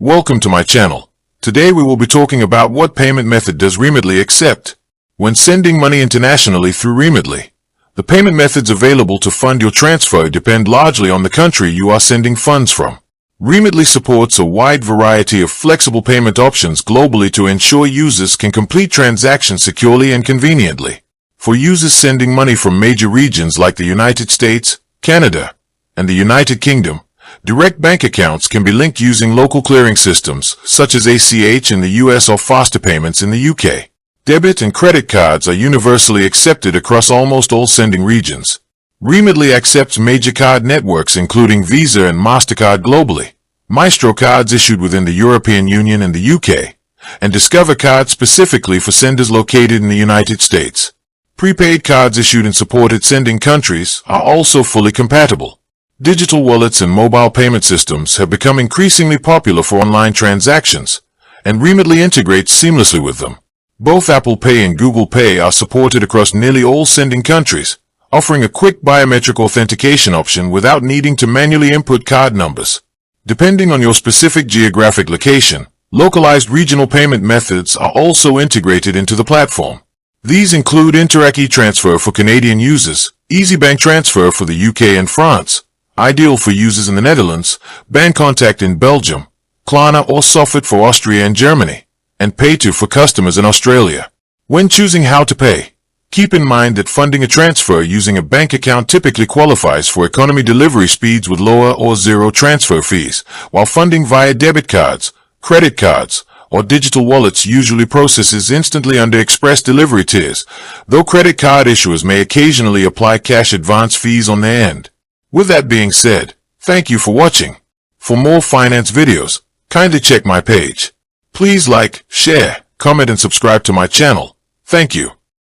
Welcome to my channel. Today we will be talking about what payment method does Remitly accept when sending money internationally through Remitly. The payment methods available to fund your transfer depend largely on the country you are sending funds from. Remitly supports a wide variety of flexible payment options globally to ensure users can complete transactions securely and conveniently. For users sending money from major regions like the United States, Canada, and the United Kingdom, direct bank accounts can be linked using local clearing systems, such as ACH in the US or Faster Payments in the UK. Debit and credit cards are universally accepted across almost all sending regions. Remitly accepts major card networks including Visa and MasterCard globally, Maestro cards issued within the European Union and the UK, and Discover cards specifically for senders located in the United States. Prepaid cards issued in supported sending countries are also fully compatible. Digital wallets and mobile payment systems have become increasingly popular for online transactions, and Remitly integrates seamlessly with them. Both Apple Pay and Google Pay are supported across nearly all sending countries, offering a quick biometric authentication option without needing to manually input card numbers. Depending on your specific geographic location, localized regional payment methods are also integrated into the platform. These include Interac e-Transfer for Canadian users, Easy Bank Transfer for the UK and France, Ideal for users in the Netherlands, Bancontact in Belgium, Klarna or Soffit for Austria and Germany, and Pay2 for customers in Australia. When choosing how to pay, keep in mind that funding a transfer using a bank account typically qualifies for economy delivery speeds with lower or zero transfer fees, while funding via debit cards, credit cards, or digital wallets usually processes instantly under express delivery tiers, though credit card issuers may occasionally apply cash advance fees on their end. With that being said, thank you for watching. For more finance videos, kindly check my page. Please like, share, comment and subscribe to my channel. Thank you.